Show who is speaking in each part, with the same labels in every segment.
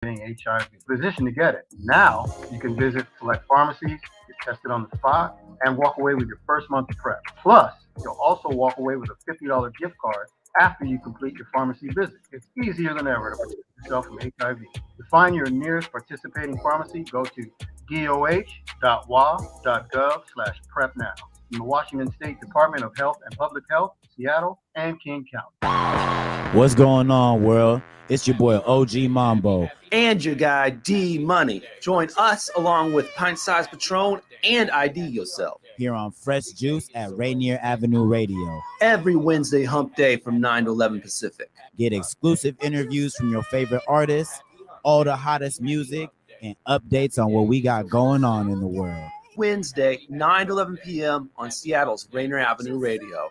Speaker 1: HIV position to get it. Now you can visit select pharmacies, get tested on the spot, and walk away with your first month of PrEP. Plus, you'll also walk away with a $50 gift card after you complete your pharmacy visit. It's easier than ever to protect yourself from HIV. To find your nearest participating pharmacy, go to doh.wa.gov/PrEP now. From the Washington State Department of Health and Public Health, Seattle, and King County.
Speaker 2: What's going on, world? It's your boy OG Mambo.
Speaker 3: And your guy D Money. Join us along with Pint Size Patron and ID Yourself
Speaker 2: Here on Fresh Juice at Rainier Avenue Radio.
Speaker 3: every Wednesday hump day from 9 to 11 Pacific.
Speaker 2: Get exclusive interviews from your favorite artists, all the hottest music, and updates on what we got going on in the world.
Speaker 3: Wednesday, 9 to 11 p.m. on Seattle's Rainier Avenue Radio.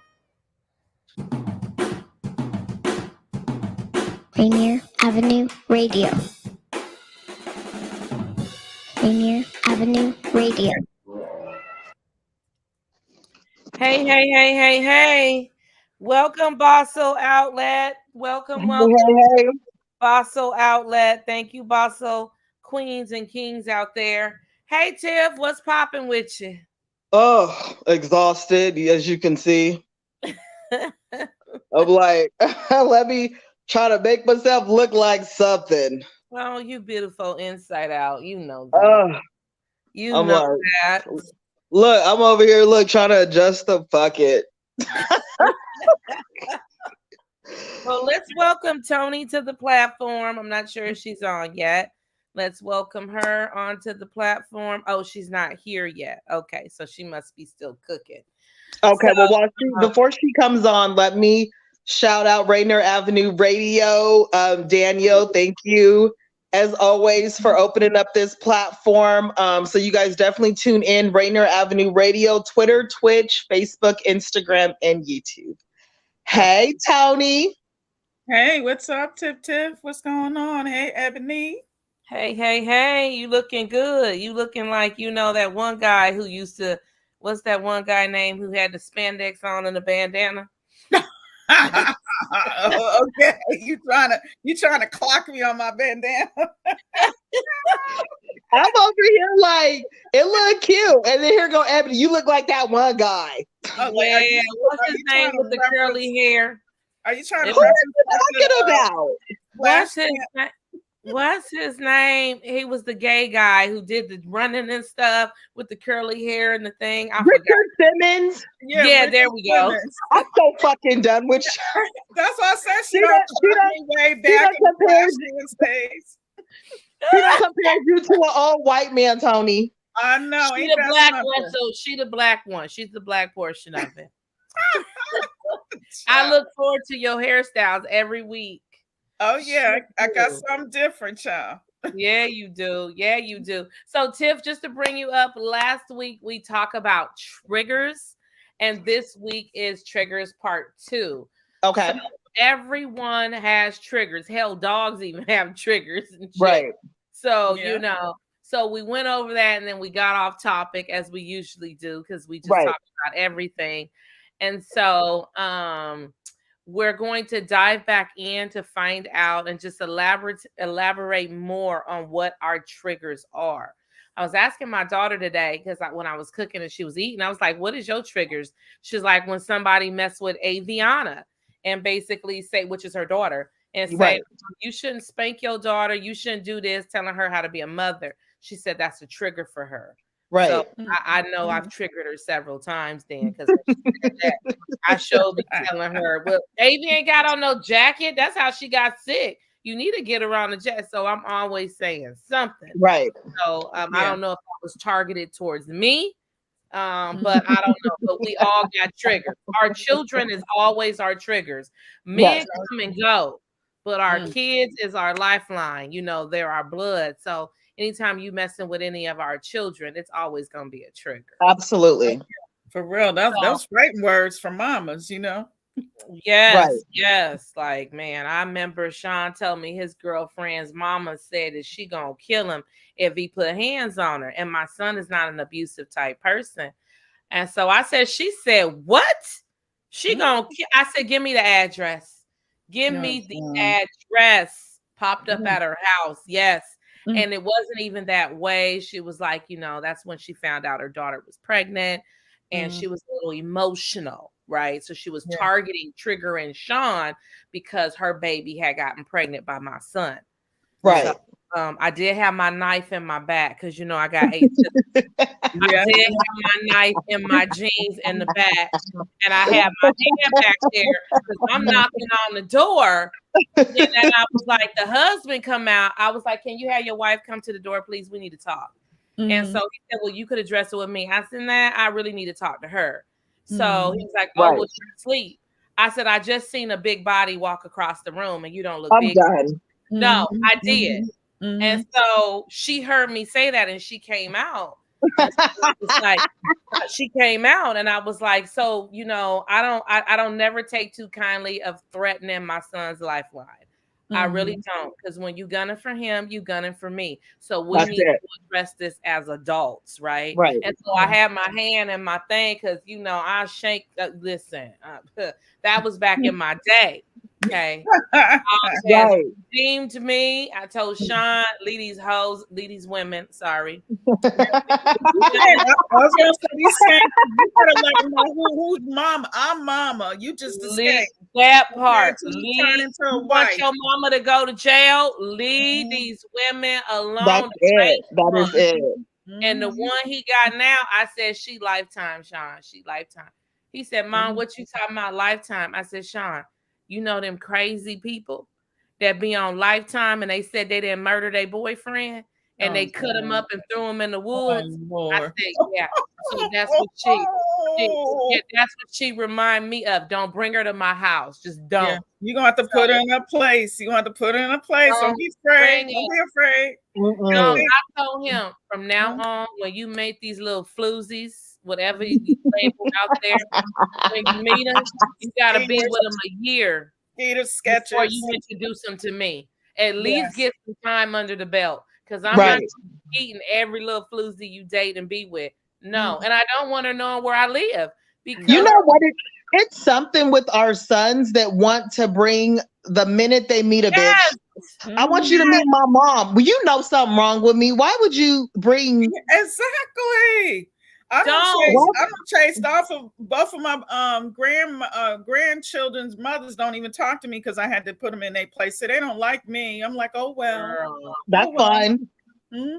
Speaker 4: Rainier Avenue Radio. Rainier Avenue Radio.
Speaker 5: Hey. Welcome, Bawsule Outlet. Welcome. Bawsule Outlet. Thank you, Bawsule queens and kings out there. Hey, Tiff, what's popping with you?
Speaker 6: Oh, exhausted, as you can see. I'm like, let me try to make myself look like something.
Speaker 5: Oh, you beautiful inside out. You know that. That.
Speaker 6: Look, I'm over here, trying to adjust the bucket.
Speaker 5: Well, let's welcome Toni to the platform. I'm not sure if she's on yet. Let's welcome her onto the platform. Oh, she's not here yet. Okay, so she must be still cooking.
Speaker 6: Okay, well, before she comes on, let me shout out Rainier Avenue Radio. Daniel, thank you as always for opening up this platform. So you guys definitely tune in. Rainier Avenue Radio, Twitter, Twitch, Facebook, Instagram, and YouTube. Hey, Toni.
Speaker 7: Hey, what's up, Tiff? What's going on? Hey, Ebony.
Speaker 5: Hey. You looking good. You looking like, that one guy who used to, what's that one guy name who had the spandex on and the bandana?
Speaker 7: Okay, you trying to clock me on my bandana?
Speaker 6: I'm over here like it look cute, and then here go Ebony. You look like that one guy.
Speaker 5: Oh, yeah, what's his name with the curly hair?
Speaker 7: Are you trying to?
Speaker 6: Who are you talking about?
Speaker 5: What's his name? He was the gay guy who did the running and stuff with the curly hair and the thing.
Speaker 6: Richard Simmons.
Speaker 5: Yeah, there we go.
Speaker 6: I'm so fucking done with you.
Speaker 7: That's why I said she don't way back in the days.
Speaker 6: She don't compare you to an old white man, Toni.
Speaker 7: I know.
Speaker 5: She's the black one, so she the black one. She's the black portion of it. I look forward to your hairstyles every week.
Speaker 7: Oh yeah, I got something different, y'all.
Speaker 5: Yeah, you do. So Tiff, just to bring you up, last week we talked about triggers, and this week is triggers part 2.
Speaker 6: Okay.
Speaker 5: So everyone has triggers. Hell, dogs even have triggers. And shit.
Speaker 6: Right.
Speaker 5: So, so we went over that and then we got off topic as we usually do because we just talk about everything. And so we're going to dive back in to find out and just elaborate more on what our triggers are. I was asking my daughter today because when I was cooking and she was eating, I was like, what is your triggers? She's like, when somebody mess with Aviana and basically say, which is her daughter, and say, you shouldn't spank your daughter. You shouldn't do this, telling her how to be a mother. She said that's a trigger for her.
Speaker 6: Right.
Speaker 5: So I know I've triggered her several times then because I showed me telling her, well, Avi ain't got on no jacket. That's how she got sick. You need to get her on the jacket. So I'm always saying something.
Speaker 6: Right.
Speaker 5: So I don't know if it was targeted towards me, but I don't know. But we all got triggers. Our children is always our triggers. Men come and go, but our kids is our lifeline. They're our blood. So anytime you messing with any of our children, it's always going to be a trigger.
Speaker 6: Absolutely.
Speaker 7: For real. Those fighting words from mamas,
Speaker 5: Yes. Like, man, I remember Sean telling me his girlfriend's mama said that she going to kill him if he put hands on her. And my son is not an abusive type person. And so she said, what? She going to, I said, give me the address. Give me the address. popped up at her house. Yes. And it wasn't even that way. She was like, that's when she found out her daughter was pregnant, and she was a little emotional, right? So she was targeting, triggering Sean because her baby had gotten pregnant by my son.
Speaker 6: Right.
Speaker 5: So, I did have my knife in my back because I got 8 sisters. I did have my knife in my jeans in the back, and I had my hand back there because I'm knocking on the door. And then I was like, the husband come out. I was like, can you have your wife come to the door, please? We need to talk. And so he said, well, you could address it with me. I said, nah, I really need to talk to her. So he was like, oh, well, she's asleep. I said, I just seen a big body walk across the room, and you don't look big.
Speaker 6: Done.
Speaker 5: No, I did. And so she heard me say that, and she came out. She came out, and I was like, so I don't never take too kindly of threatening my son's lifeline. I really don't, because when you gunning for him, you gunning for me. So we need to address this as adults, right?
Speaker 6: Right.
Speaker 5: And so I have my hand in my thing because I shake. Listen, that was back in my day. Okay. Deemed me. I told Sean, leave these hoes, leave these women. Sorry.
Speaker 7: I was gonna say these same. You better let them know who's mama. I'm mama. You just escaped.
Speaker 5: That part.
Speaker 7: Want
Speaker 5: your mama to go to jail? Leave these women alone.
Speaker 6: That's it. That is it.
Speaker 5: And the one he got now, I said, she lifetime, Sean. She lifetime. He said, Mom, what you talking about lifetime? I said, Sean, you know them crazy people that be on Lifetime and they said they didn't murder their boyfriend and they cut him up and threw him in the woods. I said, yeah. So that's what that's what she remind me of. Don't bring her to my house. Just don't.
Speaker 7: Yeah. You're gonna have to put her in a place. You're gonna have to put her in a place. Don't be afraid. Don't be afraid.
Speaker 5: No, I told him from now on, when you make these little floozies, whatever you label out there, when you meet them, you gotta be with them a year before you introduce them to me. At least get some time under the belt, because I'm not eating every little floozy you date and be with. No, and I don't want her knowing where I live. Because
Speaker 6: you know what? It's something with our sons that want to bring the minute they meet a bitch. I want you to meet my mom. Well, you know something wrong with me. Why would you bring?
Speaker 7: Exactly. I don't chase off of both of my grandchildren's mothers. Don't even talk to me because I had to put them in their place. So they don't like me. I'm like, oh well,
Speaker 6: that's fine.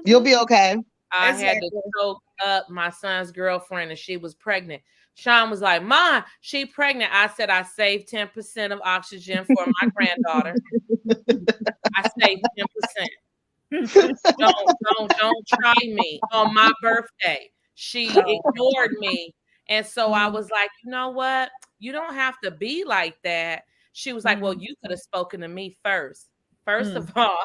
Speaker 6: You'll be okay.
Speaker 5: I had to choke up my son's girlfriend and she was pregnant. Sean was like, Mom, she pregnant. I said, I saved 10% of oxygen for my granddaughter. I saved 10%. Don't try me on my birthday. She ignored me. And so I was like, you know what? You don't have to be like that. She was like, well, you could have spoken to me first. First of all,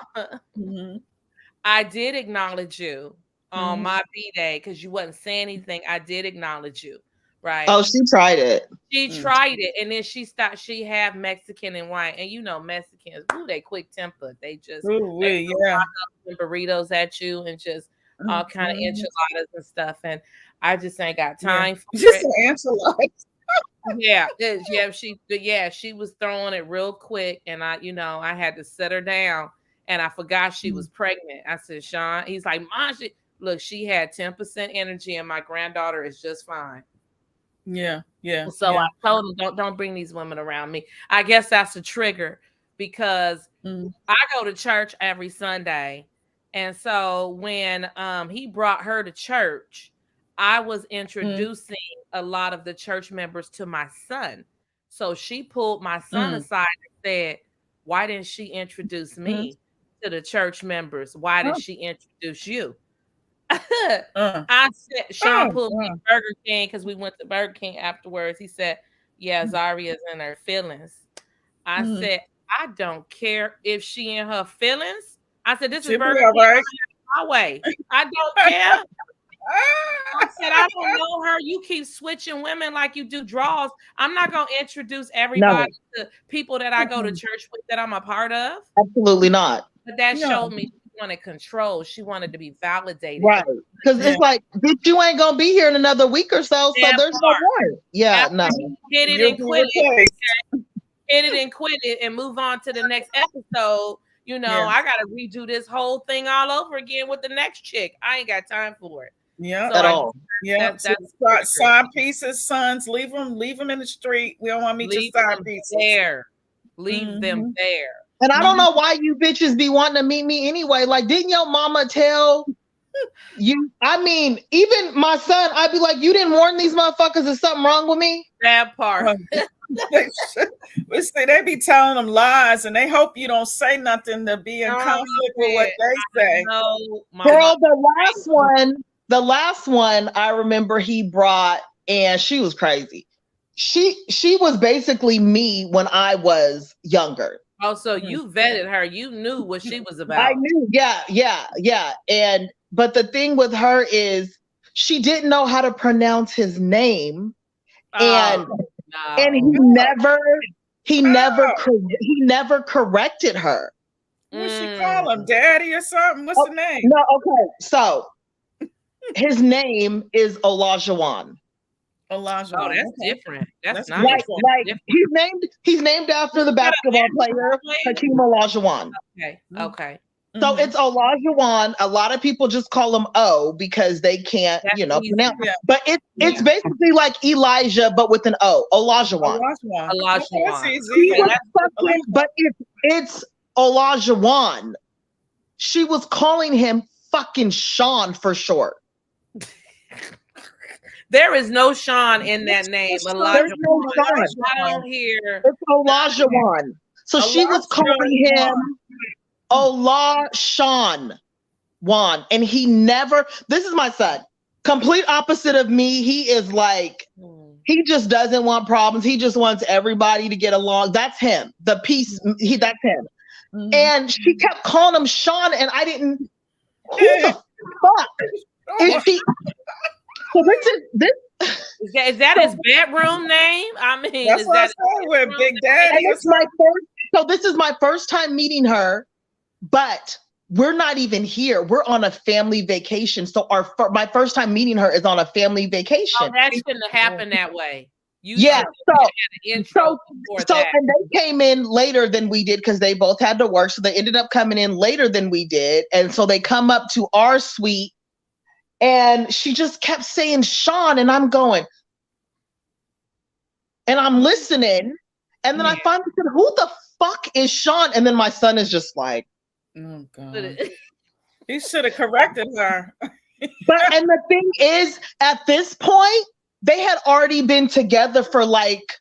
Speaker 5: I did acknowledge you on my B-Day because you wasn't saying anything. I did acknowledge you, right?
Speaker 6: Oh, she tried it.
Speaker 5: She tried it, and then she stopped. She have Mexican and white, and Mexicans, they quick tempered. They just burritos at you and just all kind of enchiladas and stuff. And I just ain't got time for
Speaker 7: just enchiladas.
Speaker 5: She was throwing it real quick, and I had to set her down, and I forgot she was pregnant. I said, Sean, he's like, Mom, she had 10% energy, and my granddaughter is just fine.
Speaker 7: Yeah.
Speaker 5: So I told him, don't bring these women around me. I guess that's a trigger because I go to church every Sunday, and so when he brought her to church, I was introducing a lot of the church members to my son. So she pulled my son aside and said, why didn't she introduce me to the church members? Why did she introduce you? I said, Sean pulled me to Burger King because we went to Burger King afterwards. He said, yeah, Zaria's in her feelings. I said, I don't care if she in her feelings. I said, this is Burger King my way. I don't care. I said, I don't know her. You keep switching women like you do draws. I'm not going to introduce everybody to people that I go to church with that I'm a part of.
Speaker 6: Absolutely not.
Speaker 5: But that showed me she wanted control. She wanted to be validated.
Speaker 6: Right. Because it's like, bitch, you ain't going to be here in another week or so. So there's no point. Yeah, no.
Speaker 5: Hit it and quit it. Hit it and quit it and move on to the next episode. You know, I got to redo this whole thing all over again with the next chick. I ain't got time for it.
Speaker 7: Yeah,
Speaker 5: so
Speaker 6: at all.
Speaker 7: Yeah, that's side pieces, sons. Leave them in the street. We don't want to meet your side pieces.
Speaker 5: Leave them there.
Speaker 6: And I don't know why you bitches be wanting to meet me anyway. Like, didn't your mama tell you? I mean, even my son, I'd be like, you didn't warn these motherfuckers there's something wrong with me?
Speaker 5: That part.
Speaker 7: They be telling them lies, and they hope you don't say nothing to be in conflict with what they say.
Speaker 6: Girl, the last one I remember he brought, and she was crazy. She was basically me when I was younger.
Speaker 5: Oh, so you vetted her. You knew what she was about.
Speaker 6: I knew, yeah. But the thing with her is she didn't know how to pronounce his name. And he never corrected her.
Speaker 7: What she call him? Daddy or something? What's the name?
Speaker 6: No, okay. So his name is Olajuwon.
Speaker 7: Olajuwon.
Speaker 5: Oh, that's different. That's not
Speaker 6: like he's named after the basketball player Hakeem Olajuwon.
Speaker 5: Okay.
Speaker 6: So it's Olajuwon. A lot of people just call him O because they can't, pronounce. Yeah. But it's basically like Elijah, but with an O. Olajuwon. But it's Olajuwon. She was calling him fucking Sean for short.
Speaker 5: There is no Sean in that name.
Speaker 6: There's no Sean.
Speaker 5: I don't hear.
Speaker 6: It's Olajuwon. So she was calling him Olajuwon. And he never, this is my son. Complete opposite of me. He is like, he just doesn't want problems. He just wants everybody to get along. That's him. The peace, that's him. Mm-hmm. And she kept calling him Sean, and I didn't, who the fuck is he? So
Speaker 5: is that his bedroom name? I mean,
Speaker 7: that's what I said with Big Daddy.
Speaker 6: This is my first time meeting her, but we're not even here. We're on a family vacation. So my first time meeting her is on a family vacation.
Speaker 5: Oh, that shouldn't have happened that way.
Speaker 6: So and they came in later than we did because they both had to work. So they ended up coming in later than we did. And so they come up to our suite. And she just kept saying Sean, and I'm going, and I'm listening. And then I finally said, who the fuck is Sean? And then my son is just like,
Speaker 7: oh God. He should have corrected her.
Speaker 6: And the thing is, at this point, they had already been together for like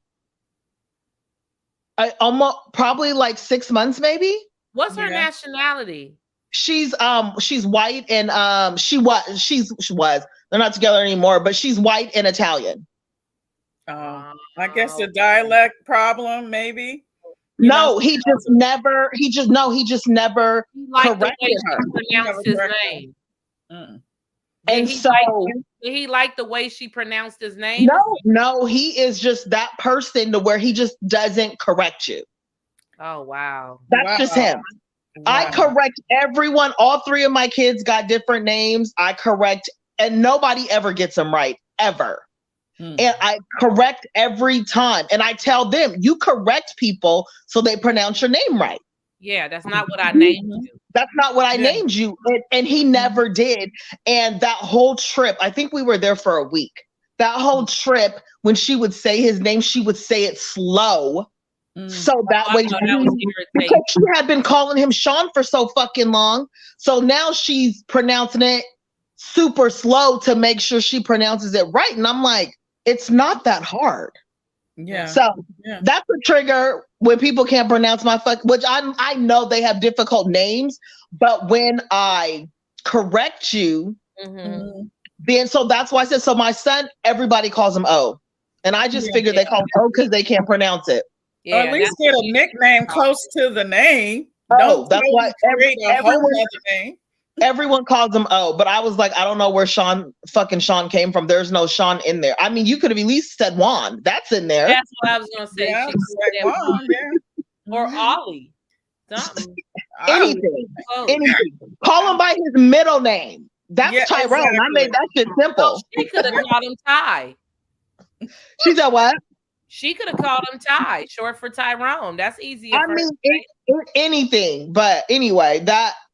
Speaker 6: almost probably like 6 months, maybe.
Speaker 5: What's her nationality?
Speaker 6: She's white and she was they're not together anymore, but she's white and Italian.
Speaker 7: I guess the dialect problem, maybe.
Speaker 6: He just never corrected her.
Speaker 5: Pronounced his name.
Speaker 6: And so
Speaker 5: did he like the way she pronounced his name?
Speaker 6: No, he is just that person to where he just doesn't correct you.
Speaker 5: Oh wow.
Speaker 6: That's just him. Wow. I correct everyone. All three of my kids got different names. I correct, and nobody ever gets them right, ever. And I correct every time. And I tell them, you correct people so they pronounce your name right.
Speaker 5: Yeah, that's not what I named you.
Speaker 6: That's not what I named you. And he never did. And that whole trip, I think we were there for a week. That whole trip, when she would say his name, she would say it slow. So that way, because she had been calling him Sean for so fucking long. So now she's pronouncing it super slow to make sure she pronounces it right. And I'm like, it's not that hard.
Speaker 7: Yeah.
Speaker 6: So that's a trigger when people can't pronounce my which I know they have difficult names, but when I correct you, then so that's why I said, so my son, everybody calls him O. And I just figured they call him O because they can't pronounce it.
Speaker 7: Yeah, or at least get a nickname close to the name.
Speaker 6: That's why everyone calls him O. But I was like, I don't know where Sean came from. There's no Sean in there. I mean, you could have at least said Juan. That's in there.
Speaker 5: That's what I was gonna say. Yeah, Juan, or Ollie.
Speaker 6: Anything. Call him by his middle name. That's Tyrone. Exactly. I made that shit simple.
Speaker 5: She could have called him Ty.
Speaker 6: She said what?
Speaker 5: She could have called him Ty, short for Tyrone. That's easier.
Speaker 6: I mean, anything. But anyway,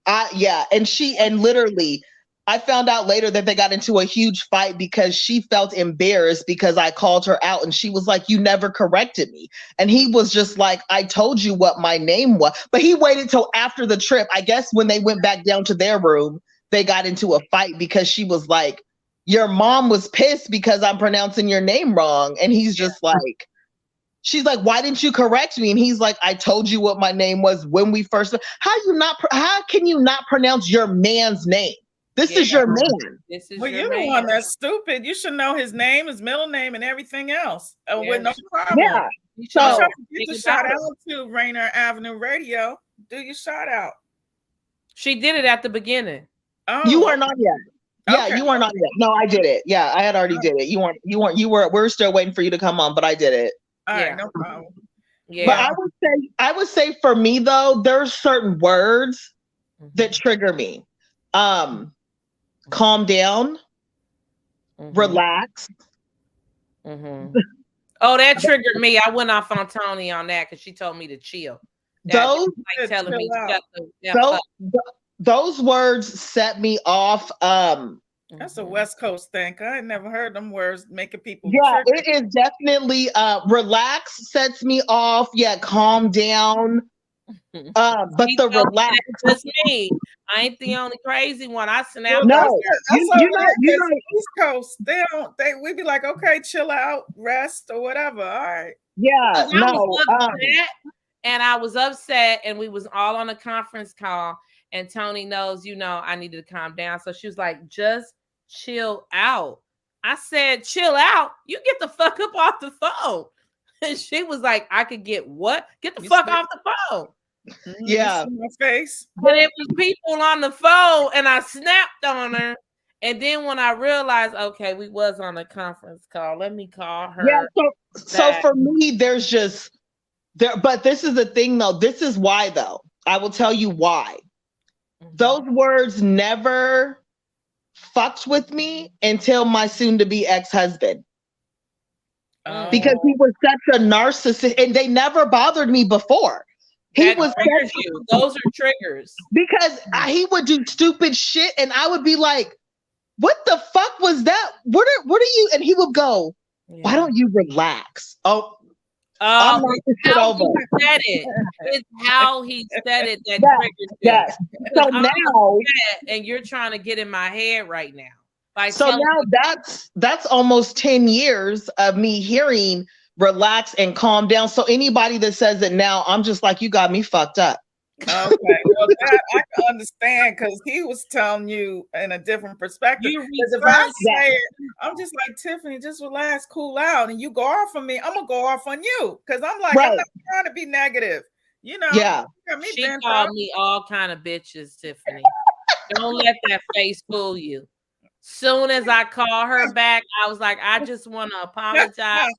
Speaker 6: and literally, I found out later that they got into a huge fight because she felt embarrassed because I called her out, and she was like, "You never corrected me." And he was just like, "I told you what my name was." But he waited till after the trip. I guess when they went back down to their room, they got into a fight because she was like, "Your mom was pissed because I'm pronouncing your name wrong." And he's just like, she's like, "Why didn't you correct me?" And he's like, "I told you what my name was when we first." How can you not pronounce your man's name? This is your man.
Speaker 7: Well, you're the one that's stupid. You should know his name, his middle name, and everything else with no problem.
Speaker 6: Yeah.
Speaker 7: So get the shout out to Rainier Avenue Radio. Do your shout out.
Speaker 5: She did it at the beginning.
Speaker 6: Oh, you are not yet. Yeah, okay. You are not yet. No, I did it. Yeah, I had already did it. We're still waiting for you to come on, but I did it.
Speaker 7: All right, no problem.
Speaker 6: Yeah. But I would say for me though, there's certain words that trigger me. Calm down, relax.
Speaker 5: Oh, that triggered me. I went off on Tony on that because she told me to chill.
Speaker 6: Those words set me off.
Speaker 7: That's a West Coast thing. I had never heard them words making people.
Speaker 6: Yeah, trigger. It is definitely relax sets me off. Yeah, calm down. But the relax.
Speaker 5: That's me. I ain't the only crazy one. I snap.
Speaker 6: No,
Speaker 7: you're East Coast. We be like, okay, chill out, rest, or whatever. All right.
Speaker 6: Yeah,
Speaker 5: and I was upset, and we was all on a conference call, and Tony knows, I needed to calm down. So she was like, just chill out. I said, chill out? You get the fuck up off the phone. And she was like, I could get what? Get the fuck off the phone.
Speaker 6: Yeah.
Speaker 7: My face.
Speaker 5: But it was people on the phone, and I snapped on her. And then when I realized, okay, we was on a conference call, let me call her.
Speaker 6: Yeah. So for me, there's just there. But this is the thing, though. This is why, though. I will tell you why. Those words never fucked with me until my soon-to-be ex-husband. Because he was such a narcissist, and they never bothered me before.
Speaker 5: Those are triggers.
Speaker 6: Because he would do stupid shit, and I would be like, "What the fuck was that? What are you?" And he would go, "Why don't you relax?"
Speaker 5: I'm like, how he said it. It's how he said it that triggers you.
Speaker 6: Yes. So now,
Speaker 5: and you're trying to get in my head right now.
Speaker 6: So now that's almost 10 years of me hearing relax and calm down. So anybody that says it now, I'm just like, you got me fucked up.
Speaker 7: Okay, well, that I can understand because he was telling you in a different perspective. If I say it, I'm just like, Tiffany, just relax, cool out, and you go off on me, I'm gonna go off on you because I'm like, I'm not trying to be negative,
Speaker 6: Yeah,
Speaker 5: she called me all kind of bitches, Tiffany. Don't let that face fool you. Soon as I call her back, I was like, I just want to apologize.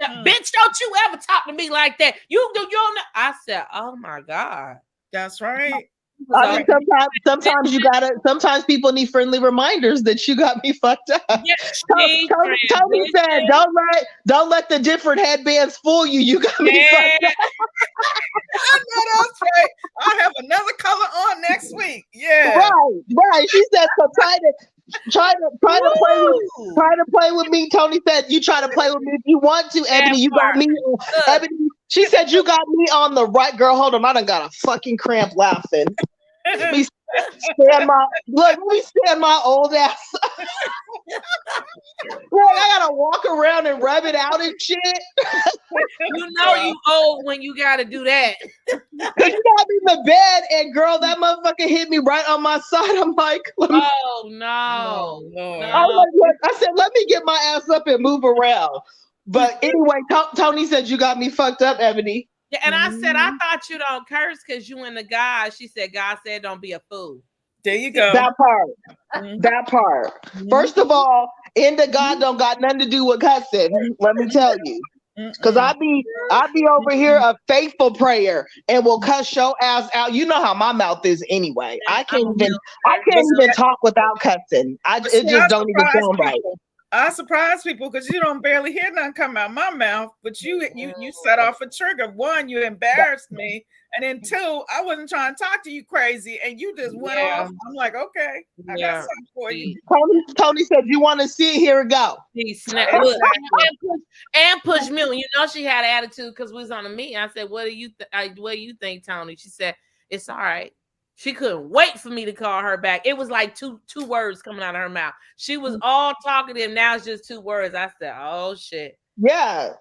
Speaker 5: Bitch, don't you ever talk to me like that. You don't know. I said, oh my God.
Speaker 7: That's right.
Speaker 6: I mean, sometimes people need friendly reminders that you got me fucked up.
Speaker 5: Yes,
Speaker 6: Tony said, don't let the different headbands fool you. You got me fucked up.
Speaker 7: I know that's right. I'll have another color on next week. Yeah.
Speaker 6: Right. She said, so try to play with me. Tony said, you try to play with me if you want to, Ebony. You got me. Ebony, she said, you got me on the right. Girl, hold on. I done got a fucking cramp laughing. Let me stand my old ass. Look, I gotta walk around and rub it out and shit.
Speaker 5: You old when you gotta do that.
Speaker 6: Cause you got me in the bed, and girl, that motherfucker hit me right on my side. I'm like,
Speaker 5: oh no.
Speaker 6: I said, let me get my ass up and move around. But anyway, Tony said you got me fucked up, Ebony.
Speaker 5: Yeah, and I said, I thought you don't curse because you and the guy. She said, God said, don't be a fool.
Speaker 7: There you go.
Speaker 6: That part. First of all, in the God don't got nothing to do with cussing. Let me tell you. Because I be over here a faithful prayer and will cuss your ass out. You know how my mouth is anyway. I can't even talk without cussing. It just don't even sound right.
Speaker 7: I surprise people because you don't barely hear nothing come out my mouth, but you set off a trigger. One, you embarrassed me, and then two, I wasn't trying to talk to you crazy, and you just went off. I'm like, okay, I got something for you.
Speaker 6: Tony said, "You want to see it? Here we go."
Speaker 5: He snapped and push mute. You know she had attitude because we was on a meeting. I said, "What do you think, Tony?" She said, "It's all right." She couldn't wait for me to call her back. It was like two words coming out of her mouth. She was all talkative. Now it's just 2 words. I said, "Oh shit."
Speaker 6: Yeah.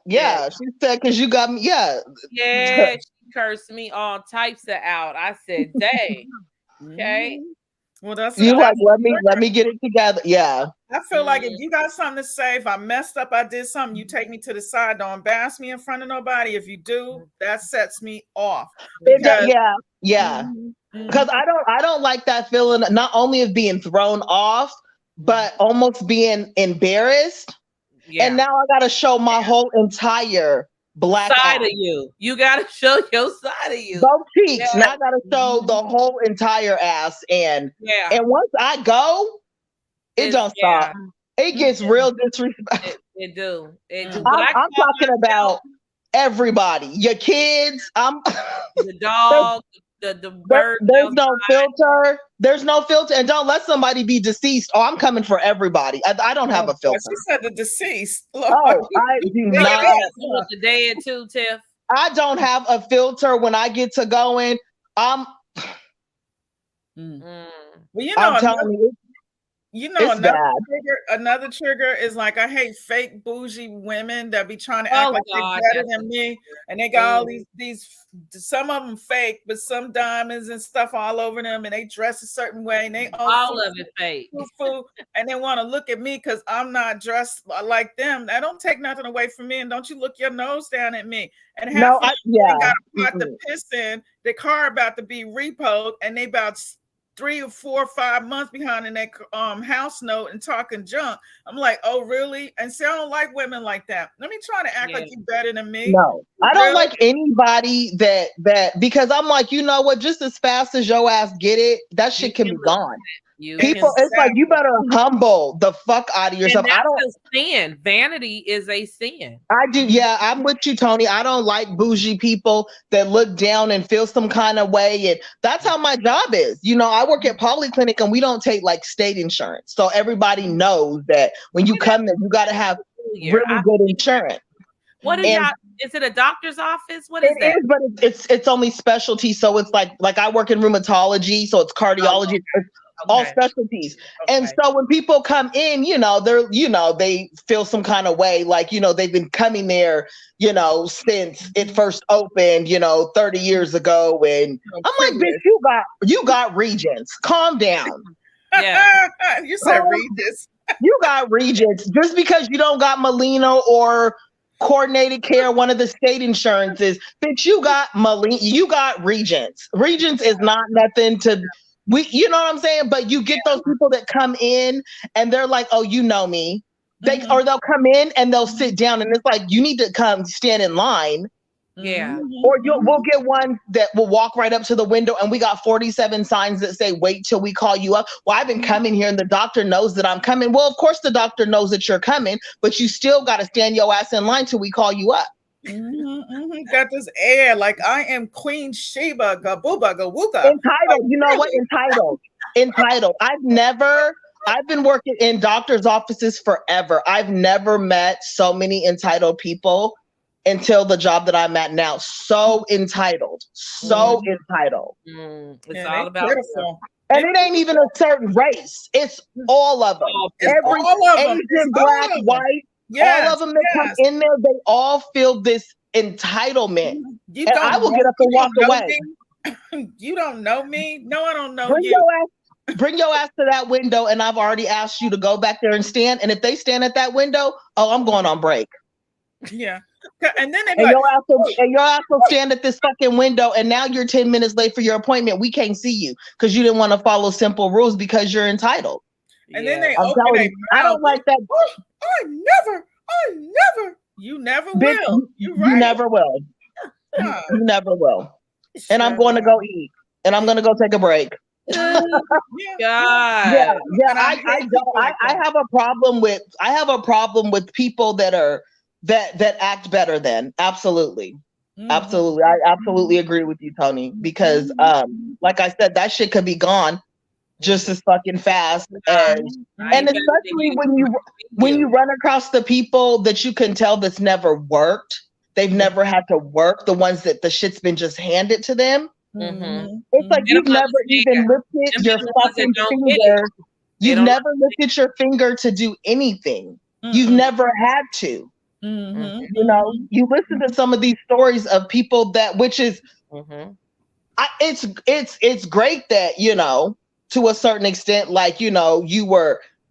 Speaker 6: She said, "Cause you got me." Yeah.
Speaker 5: She cursed me all types of out. I said, "Dang." Okay.
Speaker 7: Well, that's
Speaker 6: you like let me get it together. Yeah.
Speaker 7: I feel like if you got something to say, if I messed up, I did something, you take me to the side. Don't embarrass me in front of nobody. If you do, that sets me off.
Speaker 6: Because, because I don't like that feeling, not only of being thrown off, but almost being embarrassed. And now I gotta show my whole entire black
Speaker 5: side
Speaker 6: ass.
Speaker 5: of you. You gotta show your side of you.
Speaker 6: Both cheeks. Now I gotta show the whole entire ass. And once I go, it don't stop. It gets real disrespectful.
Speaker 5: It do.
Speaker 6: I'm talking about everybody. Your kids.
Speaker 5: The dog. The bird.
Speaker 6: There's no filter. There's no filter. And don't let somebody be deceased. Oh, I'm coming for everybody. I don't have a filter.
Speaker 7: She said the deceased.
Speaker 6: Oh, I do not.
Speaker 5: With the dead too, Tiff.
Speaker 6: I don't have a filter when I get to going.
Speaker 7: Well,
Speaker 6: I'm telling you,
Speaker 7: another trigger is like I hate fake bougie women that be trying to act like they're better than me, and they got all these some of them fake, but some diamonds and stuff all over them, and they dress a certain way, and they
Speaker 5: all of it fake,
Speaker 7: and they want to look at me because I'm not dressed like them. That don't take nothing away from me, and don't you look your nose down at me. And they got to put the piss in. The car about to be repoed, and they about 3 or 4 or 5 months behind in that house note and talking junk. I'm like, oh, really? And see, I don't like women like that. Let me try to act like you're better than me.
Speaker 6: No, I don't like anybody that because I'm like, you know what? Just as fast as your ass get it, that shit can be gone. It's like you better humble the fuck out of yourself.
Speaker 5: And that's a sin. Vanity is a sin.
Speaker 6: I do. Yeah, I'm with you, Tony. I don't like bougie people that look down and feel some kind of way. And that's how my job is. You know, I work at Polyclinic and we don't take like state insurance. So everybody knows that when you come in, you got to have really good insurance.
Speaker 5: What is that? Is it a doctor's office? What is that?
Speaker 6: It is, but it's only specialty. So it's like I work in rheumatology. So it's cardiology. All specialties. And so when people come in, they feel some kind of way, like, they've been coming there, since it first opened, 30 years ago. And I'm like, bitch, you got Regents. Calm down.
Speaker 7: Yeah. You said Regents.
Speaker 6: You got Regents. Just because you don't got Molina or Coordinated Care, one of the state insurances, bitch, you got Regents. Regents is not nothing to you know what I'm saying? But you get those people that come in and they're like, oh, you know me. Or they'll come in and they'll sit down and it's like, you need to come stand in line.
Speaker 5: Yeah.
Speaker 6: Or we'll get one that will walk right up to the window and we got 47 signs that say, wait till we call you up. Well, I've been coming here and the doctor knows that I'm coming. Well, of course the doctor knows that you're coming, but you still got to stand your ass in line till we call you up.
Speaker 7: Got this air like I am Queen Sheba, Gabuba, Gawuka.
Speaker 6: Entitled. You know what? Entitled. I've been working in doctor's offices forever. I've never met so many entitled people until the job that I'm at now. So entitled. It's all
Speaker 5: about
Speaker 6: beautiful. And it ain't even a certain race. It's all of them. Asian, black, white. Yes, all of them that come in there, they all feel this entitlement. And I will get up and walk away.
Speaker 7: You don't know me? No, I don't know
Speaker 6: Bring your ass to that window, and I've already asked you to go back there and stand. And if they stand at that window, I'm going on break.
Speaker 7: Yeah. And then
Speaker 6: your ass will stand at this fucking window, and now you're 10 minutes late for your appointment. We can't see you because you didn't want to follow simple rules because you're entitled.
Speaker 7: And then they open their mouth.
Speaker 6: I don't like that.
Speaker 7: I never. You never will.
Speaker 6: You never will. You never will. And I'm going to go eat. And I'm going to go take a break.
Speaker 5: God.
Speaker 6: Yeah. I have a problem with people that act better than. Absolutely. Absolutely. I absolutely agree with you, Tony, because like I said, that shit could be gone just as fucking fast as, and especially when you run across the people that you can tell that's never worked, they've never had to work, the ones that the shit's been just handed to them. It's like you've never even lifted your fucking finger. You've never lifted your finger to do anything. You've never had to. You know, you listen to some of these stories of people that, which is, it's great that, you know, to a certain extent, like, you know, you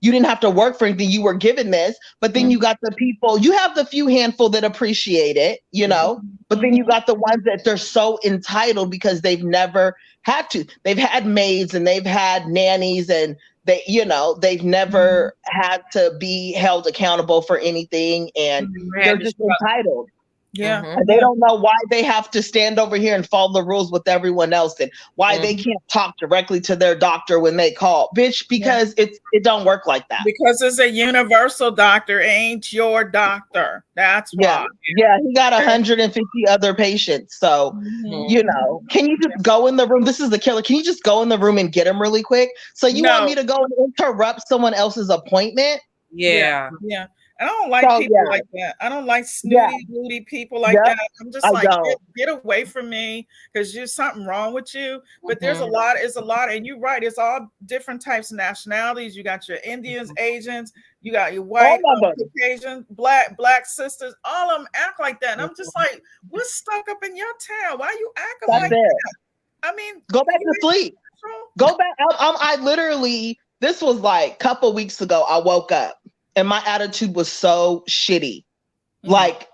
Speaker 6: didn't have to work for anything, you were given this, but then you got the people, you have the few handful that appreciate it, you know, but then you got the ones that they're so entitled because they've never had to. They've had maids and they've had nannies and they, you know, they've never had to be held accountable for anything and they're just entitled.
Speaker 7: Yeah.
Speaker 6: And they don't know why they have to stand over here and follow the rules with everyone else and why they can't talk directly to their doctor when they call. Bitch, because it don't work like that.
Speaker 7: Because it's a universal doctor, ain't your doctor. That's why.
Speaker 6: Yeah, he got 150 other patients. So, you know, can you just go in the room? This is the killer. Can you just go in the room and get him really quick? So you want me to go and interrupt someone else's appointment?
Speaker 5: Yeah.
Speaker 7: I don't like people like that. I don't like snooty, booty people like that. I'm just like, get away from me because there's something wrong with you. But there's a lot, and you're right. It's all different types of nationalities. You got your Indians, Asians, you got your white, Caucasian, black sisters. All of them act like that. And I'm just like, what's stuck up in your town? Why you acting like that? I mean,
Speaker 6: go back to sleep. Go back. I literally, this was like a couple weeks ago. I woke up. And my attitude was so shitty. Like,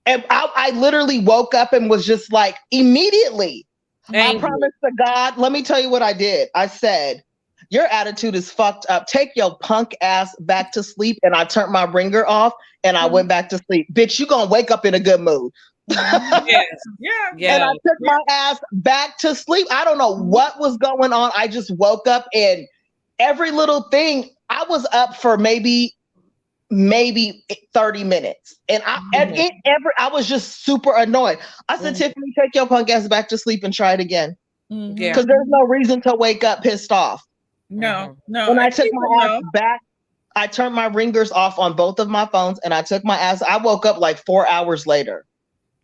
Speaker 6: and I literally woke up and was just like, immediately, I promise to God, let me tell you what I did. I said, your attitude is fucked up. Take your punk ass back to sleep. And I turned my ringer off and I went back to sleep. Bitch, you gonna wake up in a good mood. And I took my ass back to sleep. I don't know what was going on. I just woke up and every little thing, I was up for maybe 30 minutes. And I was just super annoyed. I said, Tiffany, take your punk ass back to sleep and try it again. Because there's no reason to wake up pissed off.
Speaker 7: No.
Speaker 6: When I took my ass back, I turned my ringers off on both of my phones and I took my ass. I woke up like 4 hours later.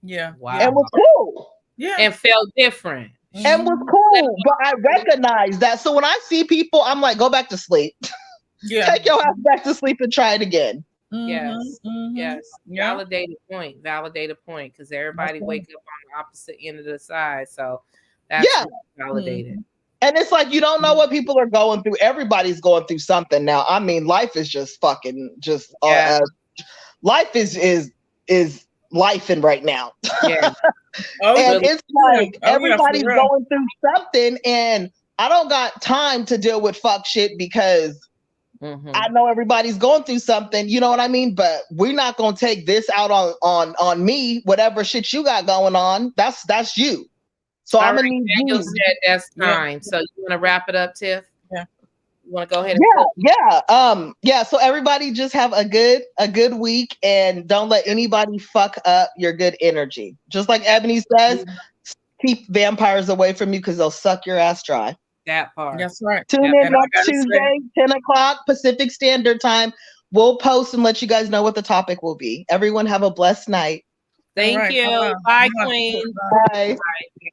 Speaker 5: Wow.
Speaker 6: And was cool.
Speaker 5: And felt different.
Speaker 6: And was cool. But I recognize that. So when I see people, I'm like, go back to sleep. Take your ass back to sleep and try it again.
Speaker 5: Validated point because everybody wake up on the opposite end of the side, so that's validated.
Speaker 6: And it's like you don't know what people are going through. Everybody's going through something now. I mean, life is just fucking life is lifing right now. And it's like everybody's going through something and I don't got time to deal with fuck shit because I know everybody's going through something, you know what I mean? But we're not gonna take this out on me. Whatever shit you got going on, that's you. So I'm gonna need you.
Speaker 5: Said that's time. So you want to wrap it up, Tiff? Yeah. You want to go ahead?
Speaker 6: So everybody just have a good week and don't let anybody fuck up your good energy. Just like Ebony says, keep vampires away from you because they'll suck your ass dry.
Speaker 5: That part.
Speaker 7: That's right.
Speaker 6: Tune in next Tuesday, 10 o'clock Pacific Standard Time. We'll post and let you guys know what the topic will be. Everyone have a blessed night.
Speaker 5: Thank you. Bye, Queen.
Speaker 6: Bye.
Speaker 5: Bye.